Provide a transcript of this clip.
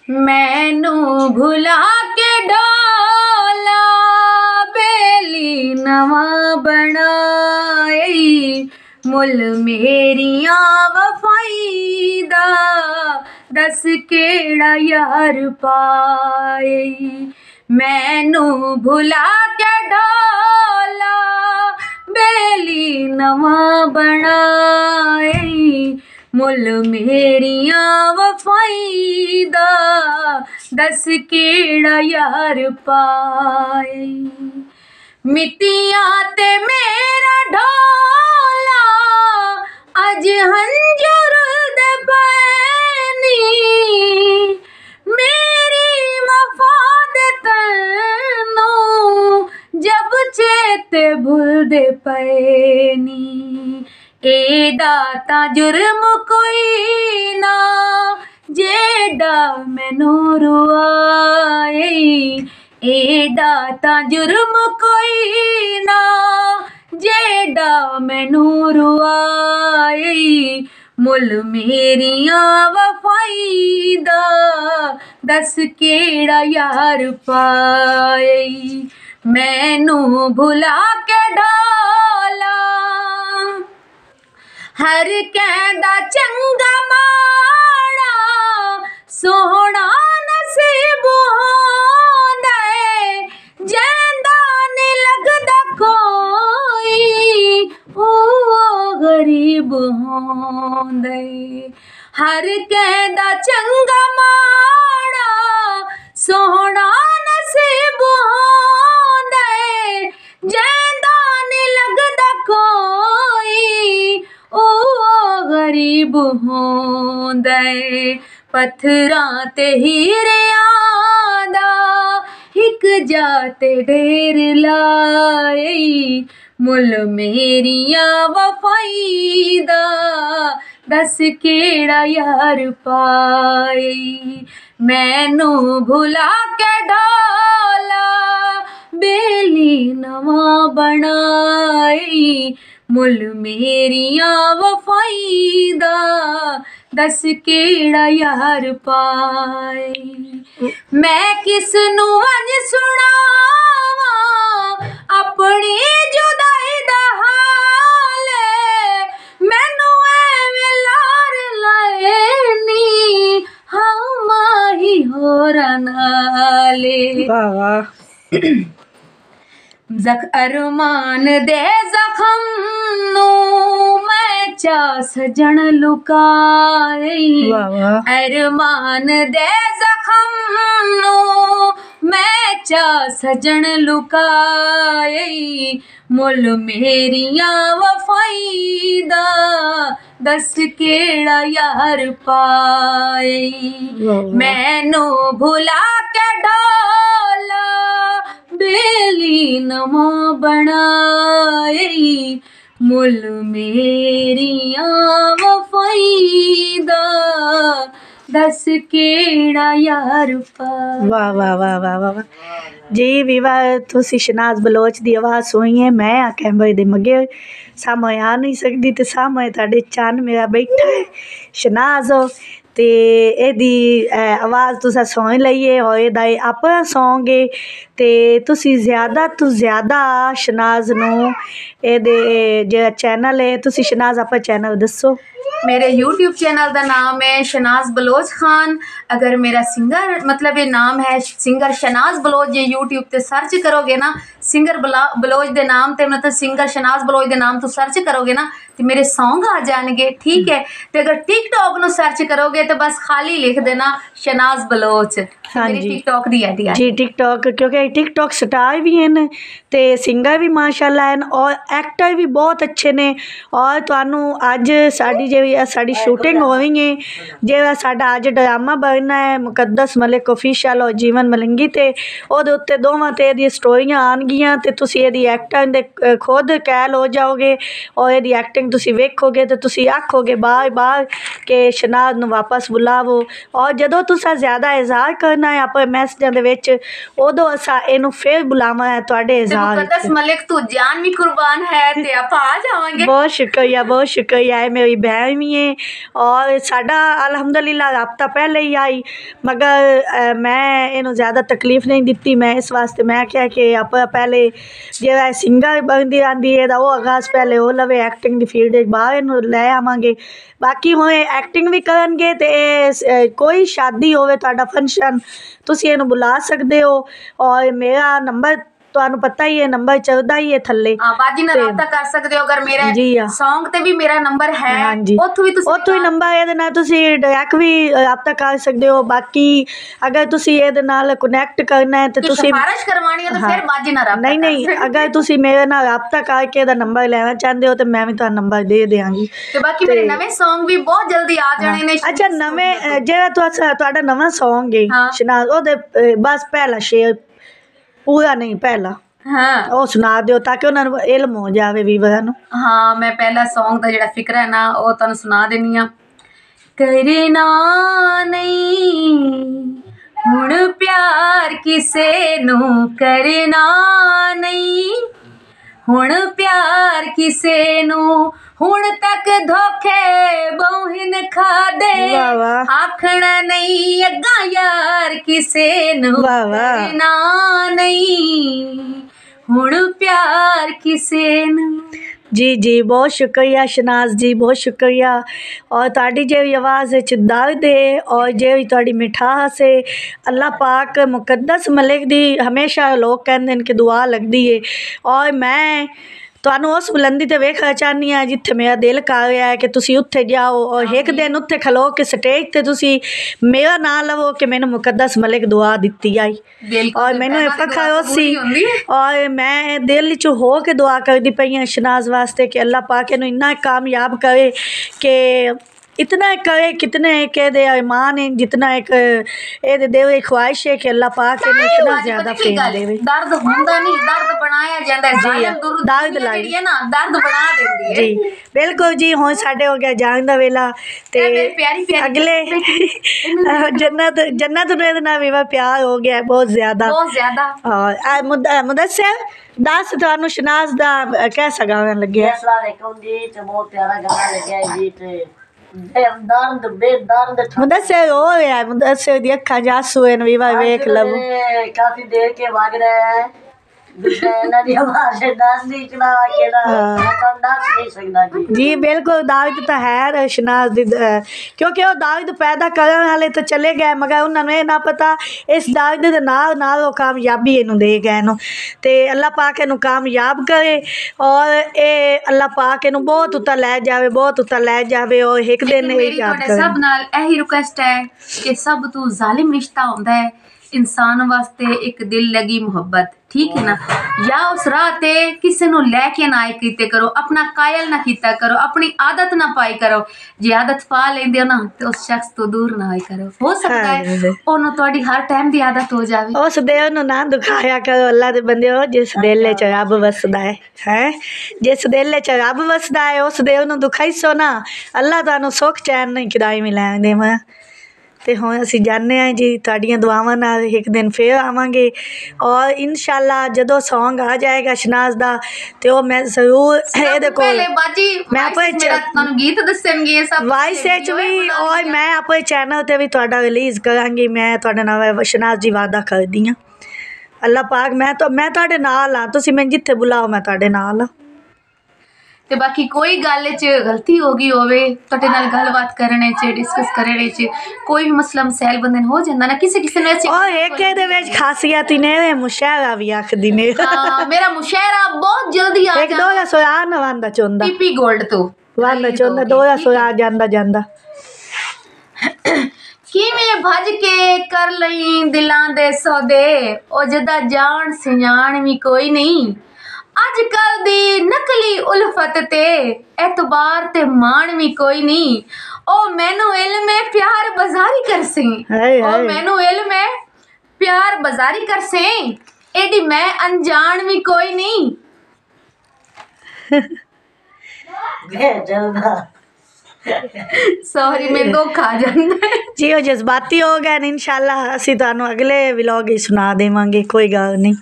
मैनू भुला के डोला बेली नवा बनाई, मुल मेरियां वफाई दा दस केड़ा यार पाए। मैनू भुला के डोला बेली नवा बनाई, मुल मेरियां वफाई दा दस केड़ा यार पाए। मिट्टियां ते मेरा ढोला अज हंजुर दे पैनी, मेरी वफा दे तैनू जब चेते भुलदे पैनी। एदा ता जुर्म कोई ना जेड़ा मैनू रुआए, एदा ता जुर्म कोई ना जेड़ा मैनू रुआए, मुल मेरियां वफाई दा दस केड़ा यार पाए। मैनू भुला के डोला हर कहदा चंगा माड़ा सोहना नसीब होंदा है, जैंदा नहीं लगदा कोई ओ गरीब होंदा है। हर कहदा चंगा माड़ा सोहना नसीब होंदा है, जैंदा नहीं लगदा कोई ओ गरीब होंदा है। पत्थरां ते हीरियां दा हिक जाते ढेर लाए, मुल मेरियां वफाई दा दस केड़ा यार पाए। मैनू भुला के डोला बेली नवा बनाई, मुल मेरियां वफाई दा दस केड़ा यार पाए। मैं किस नू अज सुनावा अपनी जुदाई दा हाल, मैनू एवें लार लैनी हाँ माही होरा नाले। अरमान दे जखम नू मैं चा सजन लुकाई, अरमान दे जखम नू मैं चा सजन लुकाई, मुल मेरियां वफाई दा दस केड़ा यार पाए। मैनू भुला के डोला बेली नवा बनाई, मुल मेरियां वफाई दा दस केड़ा यार पाए। वाह वाह वाह वाह वाह जी विवा, तुसी शनाज बलोच दी आवाज़ सुनी है। मैं आख्या भाई दे मगे सामने आ नहीं सकती, तो सामने ताड़े चन मेरा बैठा है शनाज ते एदी आवाज़ तुसा सुन लईए और एदा अपना सॉन्ग है। ते तुसी ज़्यादा तो ज़्यादा शनाज नू एदे जो चैनल है, तुसी शनाज अपना चैनल दसो। मेरे YouTube चैनल का नाम है शनाज बलोच खान। अगर मेरा सिंगर मतलब ये नाम है सिंगर शनाज बलोच, जे YouTube ते सर्च करोगे ना सिंगर बलोच दे नाम ते मतलब सिंगर शनाज बलोच दे नाम तो सर्च करोगे ना तो मेरे सॉन्ग आ जाएंगे, ठीक है। तो अगर टिकटॉक नो सर्च करोगे तो बस खाली लिख देना शनाज बलोच। हाँ मेरी जी टिकटॉक दी आईडी है जी टिकटॉक, क्योंकि टिकटॉक स्टार भी हैं ते सिंगर भी माशाल्लाह हैं और एक्टर भी बहुत अच्छे ने। और तुहानू अज साड़ी जे साड़ी शूटिंग हो रही है, जो साडा अज ड्रामा बनना है मुकद्दस मलिक ऑफिशियल और जीवन मलिंगी, ते ओहदे उत्ते दोवां ते दी स्टोरियां आनगियां ते तुसी एदी एक्टिंग दे खुद कैल हो जाओगे और एदी एक्टिंग तुसी वेखोगे तो तुसी आखोगे बार बार के शनाज नू वापस बुलावो। और जदों तुसा ज़्यादा इज़हार करना है अपने मैसेजां दे विच उदों असां इनू फिर बुलावा है तुहाडे इज़हार। मुकद्दस मलिक तू जान भी कुर्बान है ते आपां आ जावांगे। बहुत शुक्रिया है मेरी बहन। टाइम ही है और साडा अलहमदुलिल्लाह राबता पहले ही आई मगर मैं इन्हों ज़्यादा तकलीफ़ नहीं दी। मैं इस वास्ते मैं क्या कि आप पहले जो सिंगर बनती आती है वो आगाज़ पहले वो लवे एक्टिंग की फील्ड बाहर इन्हों लै आवांगे। बाकी हुए एक्टिंग भी करनगे तो कोई शादी होवे तुहाडा फंक्शन तुसी इन्हों बुला सकते हो और मेरा नंबर ਤੁਹਾਨੂੰ पता ही है नंबर चलता ही है थले हाँ बाजी ਨਾਲ ਰਾਬਤਾ ਕਰ ਸਕਦੇ ਹੋ। ਅਗਰ ਮੇਰੇ जी हाँ ਸੌਂਗ ਤੇ ਵੀ ਮੇਰਾ ਨੰਬਰ ਹੈ हाँ जी ਉੱਥੋਂ ਵੀ ਤੁਸੀਂ ਉੱਥੋਂ ਹੀ ਨੰਬਰ ਇਹਦੇ ਨਾਲ ਤੁਸੀਂ ਡਾਇਰੈਕਟ ਵੀ ਰਾਬਤਾ ਕਰ ਸਕਦੇ ਹੋ। ਬਾਕੀ ਅਗਰ ਤੁਸੀਂ ਇਹਦੇ ਨਾਲ ਕਨੈਕਟ ਕਰਨਾ ਹੈ ਤੇ ਤੁਸੀਂ ਸਿਫਾਰਿਸ਼ ਕਰਵਾਣੀ ਹੈ ਤਾਂ ਫਿਰ ਬਾਜੀ ਨਾਲ ਰਾਬਤਾ ਨਹੀਂ ਨਹੀਂ ਅਗਰ ਤੁਸੀਂ ਮੇਰੇ ਨਾਲ ਰਾਬਤਾ ਕਰਕੇ ਇਹਦਾ ਨੰਬਰ ਲੈਣਾ ਚਾਹੁੰਦੇ ਹੋ ਤੇ ਮੈਂ ਵੀ ਤੁਹਾਨੂੰ ਨੰਬਰ ਦੇ ਦਿਆਂਗੀ। ਤੇ ਬਾਕੀ ਮੇਰੇ ਨਵੇਂ ਸੌਂਗ ਵੀ ਬਹੁਤ ਜਲਦੀ ਆ ਜਾਣੇ ਨੇ। ਅੱਛਾ ਨਵੇਂ ਜਿਹੜਾ ਤੁਹਾਡਾ ਨਵਾਂ ਸੌਂਗ ਹੈ ਸ਼ਨਾਜ਼ ਉਹਦੇ ਬਸ ਪਹਿਲਾ ਸ਼ੇਰ पूरा नहीं पहला हाँ ਉਹ ਸੁਣਾ ਦਿਓ ਤਾਂ ਕਿ ਉਹਨਾਂ ਨੂੰ ਇਲਮ ਹੋ ਜਾਵੇ ਵੀਵਰਾਂ ਨੂੰ। ਹਾਂ ਮੈਂ ਪਹਿਲਾ ਸੌਂਗ ਦਾ ਜਿਹੜਾ ਫਿਕਰ ਹੈ ਨਾ ਉਹ ਤੁਹਾਨੂੰ ਸੁਣਾ ਦੇਣੀ ਆ। ਕਰਨਾ ਨਹੀਂ ਹੁਣ ਪਿਆਰ ਕਿਸੇ ਨੂੰ ਕਰਨਾ ਨਹੀਂ ਹੁਣ ਪਿਆਰ ਕਿਸੇ ਨੂੰ ਹੁਣ ਤੱਕ ਧੋਖੇ ਬਹੁਹਿਨ ਖਾਦੇ ਵਾਹ ਵਾਹ ਆਖਣਾ ਨਹੀਂ ਅੱਗਾ ਯਾਰ ਕਿਸੇ ਨੂੰ ਵਾਹ ਵਾਹ ਕਰਨਾ ਨਹੀਂ ਹੁਣ प्यार किसे न। जी जी बहुत शुक्रिया शनाज जी बहुत शुक्रिया और ताड़ी जेवी आवाज़ दर्द है और जेवी ताड़ी मिठास है अल्लाह पाक मुकद्दस मलिक दी हमेशा लोग कहते हैं कि दुआ लगती है और मैं ਤੁਹਾਨੂੰ ਉਸ ਬੁਲੰਦੀ ਤੇ ਵੇਖਣਾ ਚਾਹਨੀ ਆ ਜਿੱਥੇ ਮੇਰਾ ਦਿਲ ਕਰ ਰਿਹਾ ਹੈ ਕਿ ਤੁਸੀਂ ਉੱਥੇ ਜਾਓ ਔਰ ਇੱਕ ਦਿਨ ਉੱਥੇ ਖਲੋ ਕੇ ਸਟੇਜ ਤੇ ਤੁਸੀਂ ਮੇਰਾ ਨਾਂ ਲਵੋ ਕਿ ਮੈਨੂੰ ਮੁਕੱਦਸ ਮਲਿਕ ਦੁਆ ਦਿੱਤੀ ਆਈ ਔਰ ਮੈਨੂੰ ਇਹ ਫਖਰ ਹੋਸੀ ਔਰ ਮੈਂ ਦਿਲ ਚ ਹੋ ਕੇ ਦੁਆ ਕਰਦੀ ਪਈ ਹਾਂ ਸ਼ਨਾਜ਼ ਵਾਸਤੇ ਕਿ ਅੱਲਾਹ ਪਾਕ ਇਹਨੂੰ ਇੰਨਾ ਕਾਮਯਾਬ ਕਰੇ ਕਿ इतना करे कितने एक दे ईमान है जितना एक ए देवे ख्वाहिश है कि अल्लाह पाक ने इतना ज्यादा फेम देवे। दर्द हुंदा नहीं दर्द बनाया जांदा है जालिम दर्द जेड़ी है ना दर्द बना देंदी है। जी बिल्कुल जी हुण साडे हो गया जान दा वेला ते प्यारी प्यारी अगले जन्नत जन्नत ने इतना विवा प्यार हो गया बहुत ज्यादा और मुदस्सिर दस थानू शनाज दा कैसा गाना लगे? अस्सलाम वालेकुम जी ते बहुत प्यारा गाना लगे जी ते दर्द बेदर्द मुदस्सिर हो रहा है मुदस्सिर दी अखा जासू है विवा वेख लब काफी देर के भाग रहे हैं नदी आवाज दस दी चला के ना मैं दस नहीं सकदा जी। जी बिल्कुल दावत तो है शनाज दी क्योंकि वो दावत पैदा करने वाले तो चले गए मगर उन्होंने ये ना पता इस दावत दे नाल नाल वो कामयाबी इनू दे गए नु ते अल्लाह पाक इनू कामयाब करे और ये अल्लाह पाक इनू बहुत उता लै जावे बहुत उता लै जावे और एक दिन याद करे। सब नाल यही रिक्वेस्ट है कि सब तू जालिम रिश्ता होंदा है इंसान वास्ते एक दिल लगी मुहब्बत ठीक है ना या उस राह ते किसी नु लेके ना आए कीते करो अपना कायल ना कीता करो अपनी आदत ना पाई करो जे आदत पा लेंदे हो ना तो उस शख्स तो दूर ना आए करो हो सकता है ओनु तोड़ी हर टाइम दी आदत हो जावे उस दिल नु ना दुखाया करो अल्लाह दे बंदे हो जिस दिल च रब वसदा है हैं जिस दिल च रब वसदा है उस दिल नु दुखाई सो ना अल्लाह तानु सुख चैन नहीं किदाई मिलैण देवा। तो हुण असीं जाने जी तुहाडीआं दुआवां नाल एक दिन फिर आवांगे और इंशाअल्लाह जदों सॉन्ग आ जाएगा शनाज दा तो मैं जरूर इहदे कोल मैं अपने तुहानू गीत दस्सणगी सब वॉइस एच भी और मैं अपने चैनल ते भी तुहाडा रिलीज़ करांगी। मैं तुहाडे नाल शनाज जी वादा करदी हां अल्लाह पाक मैं तुहाडे नाल हां तुसीं मैं जिथे बुलाओ मैं तुहाडे नाल हां। ते बाकी कोई गल च गलती हो गई होवे तुहाडे नाल गलबात करने च डिस्कस करने च कोई भी मसला मसैल बंदे हो जांदा ना किसी किसी ने और एक दे विच खासियत ने मुशायरा भी आखदी ने हां मेरा मुशायरा बहुत जल्दी आ एक दो सुरा ना वांदा चोंदा पीपी गोल्ड तो वांदा चोंदा दो सुरा जांदा जांदा किवें भज के कर लई दिलां दे सौदे ओ जदा जान सियाण भी कोई नहीं अजकल दी नकली उल्फत ते एतबार ते मान भी कोई नहीं ओ मैनू इल्म है प्यार बाजारी कर से ओ मैनू इल्म है प्यार बाजारी कर से एडी मैं अनजान भी कोई नहीं। सॉरी मैं धोखा आ जांदा जी वो जज्बाती हो गए इंशाल्लाह असीं तुहानू अगले व्लॉग ही सुना देवांगे कोई गल नहीं।